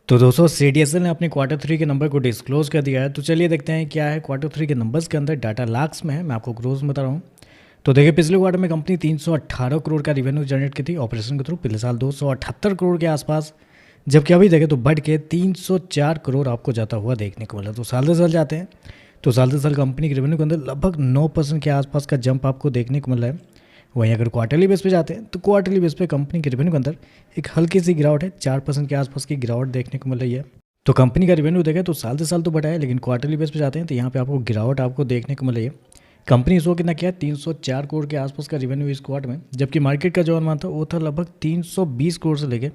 तो दोस्तों सीडीएसएल ने अपने क्वार्टर थ्री के नंबर को डिस्क्लोज कर दिया है। तो चलिए देखते हैं क्या है क्वार्टर थ्री के नंबर्स के अंदर। डाटा लाख्स में है, मैं आपको ग्रोथ बता रहा हूँ। तो देखिए पिछले क्वार्टर में कंपनी 318 करोड़ का रिवेन्यू जनरेट की थी ऑपरेशन के थ्रू, पिछले साल 278 करोड़ के आसपास, जबकि अभी देखें तो बढ़ के 304 करोड़ आपको जाता हुआ देखने को मिला। तो साल दर साल जाते हैं तो साल दर साल कंपनी के रेवेन्यू के अंदर लगभग 9% के आसपास का जंप आपको देखने को मिल रहा है। वहीं अगर क्वार्टरली बेस पे जाते हैं तो क्वार्टरली बेस पे कंपनी के रेवेन्यू के अंदर एक हल्की सी गिरावट है, 4% के आसपास की गिरावट देखने को मिल रही है। तो कंपनी का रेवेन्यू देखें तो साल से साल तो बढ़ा है, लेकिन क्वार्टरली बेस पे जाते हैं तो यहाँ पे आपको गिरावट आपको देखने को मिल रही है। कंपनी इस वक्त कितना किया है, 304 करोड़ के आसपास का रेवेन्यू इस क्वार्टर में, जबकि मार्केट का जो अनुमान था वो था लगभग 320 करोड़ से लेकर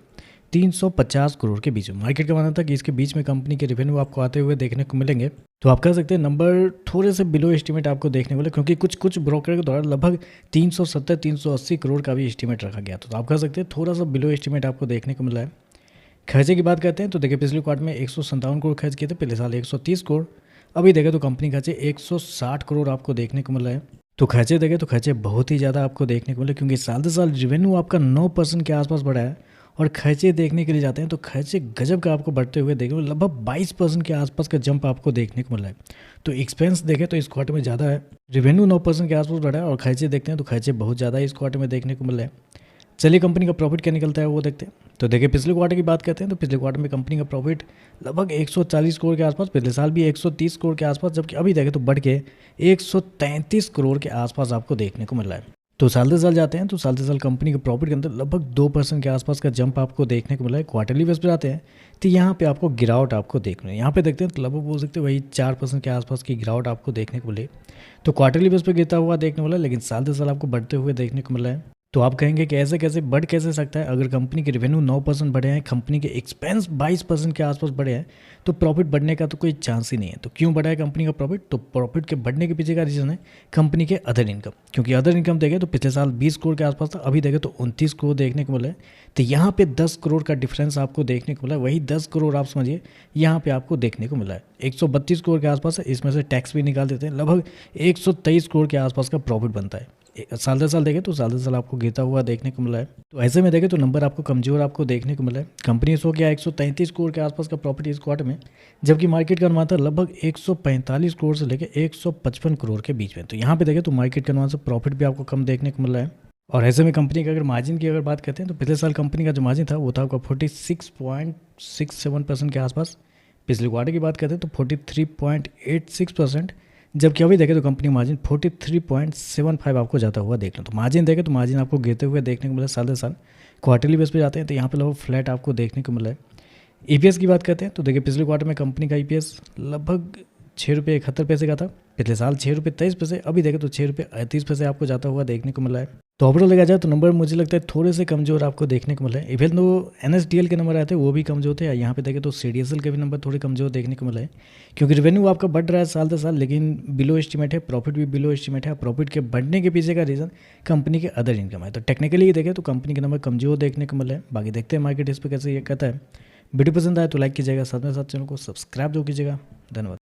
350 करोड़ के बीच में। मार्केट का मानना था कि इसके बीच में कंपनी के रेवेन्यू आपको आते हुए देखने को मिलेंगे। तो आप कह सकते हैं नंबर थोड़े से बिलो एस्टीमेट आपको देखने को मिले, क्योंकि कुछ ब्रोकर के द्वारा लगभग 370-380 करोड़ का भी एस्टीमेट रखा गया। तो आप कह सकते हैं थोड़ा सा बिलो एस्टीमेट आपको देखने को मिला है। खर्चे की बात करते हैं तो देखिए पिछले क्वार्टर में 157 करोड़ खर्च किए थे, पिछले साल 130 करोड़। अभी देखें तो कंपनी खर्चे 160 करोड़ आपको देखने को मिल रहा है। तो खर्चे देखें तो खर्चे बहुत ही ज़्यादा आपको देखने को मिले, क्योंकि साल से साल रेवेन्यू आपका 9% के आसपास बढ़ा है। और खर्चे देखने के लिए जाते हैं तो खर्चे गजब का आपको बढ़ते हुए देखने को लगभग 22% के आसपास का जंप आपको देखने को मिला है। तो एक्सपेंस देखें तो इस क्वार्टर में ज़्यादा है, रेवेन्यू 9% के आसपास बढ़ा है, और खर्चे देखते हैं तो खर्चे बहुत ज़्यादा इस क्वार्टर में देखने को मिल रहा है। चलिए कंपनी का प्रॉफिट क्या निकलता है वो देखते हैं। तो देखिए पिछले क्वार्टर की बात करते हैं तो पिछले क्वार्टर में कंपनी का प्रॉफिट लगभग 140 करोड़ के आसपास, पिछले साल भी 130 करोड़ के आसपास, जबकि अभी देखें तो बढ़ के 133 करोड़ के आसपास आपको देखने को मिल रहा है। तो साल दर साल जाते हैं तो साल दर साल कंपनी के प्रॉफिट के अंदर लगभग 2% के आसपास का जंप आपको देखने को मिला है। क्वार्टरली बेस पे जाते हैं तो यहाँ पे आपको गिरावट आपको देखने, यहाँ पे देखते हैं तो लगभग बोल सकते हैं वही 4% के आसपास की गिरावट आपको देखने को मिले। तो क्वार्टरली बेस पे गिरता हुआ देखने वाला, लेकिन साल दर साल आपको बढ़ते हुए देखने को मिला है। तो आप कहेंगे कि ऐसे कैसे बढ़ कैसे सकता है, अगर कंपनी के रेवेन्यू 9% बढ़े हैं, कंपनी के एक्सपेंस 22% के आसपास बढ़े हैं, तो प्रॉफिट बढ़ने का तो कोई चांस ही नहीं है। तो क्यों बढ़ा है कंपनी का प्रॉफिट? तो प्रॉफिट के बढ़ने के पीछे का रीज़न है कंपनी के अदर इनकम, क्योंकि अदर इनकम देखें तो पिछले साल 20 करोड़ के आसपास था, अभी देखें तो 29 करोड़ देखने को मिला है। तो यहाँ पे 10 करोड़ का डिफरेंस आपको देखने को मिला है। वही 10 करोड़ आप समझिए यहाँ पे आपको देखने को मिला है। 132 करोड़ के आसपास है, इसमें से टैक्स भी निकाल देते हैं, लगभग 123 करोड़ के आसपास का प्रॉफिट बनता है। साल दर साल देखें तो साल दर साल आपको गिरता हुआ देखने को मिला है। तो ऐसे में देखें तो नंबर आपको कमजोर आपको देखने को मिला है। कंपनी सो गया 133 करोड़ के आसपास का प्रॉफिट इस क्वार्टर में, जबकि मार्केट का अनुमान था लगभग 145 करोड़ से लेकर 155 करोड़ के बीच में। तो यहाँ पे देखें तो मार्केट के अनुमान से प्रॉफिट भी आपको कम देखने को मिल रहा है। और ऐसे में कंपनी का अगर मार्जिन की अगर बात करते हैं तो पिछले साल कंपनी का जो मार्जिन था वो था आपका 46.67% के आसपास। पिछले क्वार्टर की बात करते हैं तो 43.86%, जबकि अभी देखें तो कंपनी मार्जिन 43.75 आपको जाता हुआ देख लें। तो मार्जिन देखें तो मार्जिन आपको गिरते हुए देखने को मिला साल दर साल। क्वार्टरली बेस पे जाते हैं तो यहाँ पे लगभग फ्लैट आपको देखने को मिला है। ईपीएस की बात करते हैं तो देखिए पिछले क्वार्टर में कंपनी का ईपीएस लगभग 6 रुपये 71 पैसे का था, पिछले साल 6 रुपये 23 पैसे, अभी देखें तो 6 रुपये 38 पैसे आपको जाता हुआ देखने को मिला है। तो ओवरऑल देखा जाए तो नंबर मुझे लगता है थोड़े से कमजोर आपको देखने को मिला है। इवन दो एनएसडीएल के नंबर आए थे वो भी कमजोर थे, यहाँ पे देखें तो सीडीएसएल के भी नंबर थोड़े कमजोर देखने को मिला है, क्योंकि रेवेन्यू आपका बढ़ रहा है साल दर साल, लेकिन बिलो एस्टीमेट है, प्रॉफिट भी बिलो एस्टीमेट है। प्रॉफिट के बढ़ने के पीछे का रीज़न कंपनी के अदर इनकम है। तो टेक्निकली ही देखें तो कंपनी के नंबर कमजोर देखने को मिला है। बाकी देखते हैं मार्केट इस पर कैसे ये कहता है। वीडियो पसंद आए तो लाइक कीजिएगा, साथ में साथ चैनल को सब्सक्राइब जो कीजिएगा। धन्यवाद।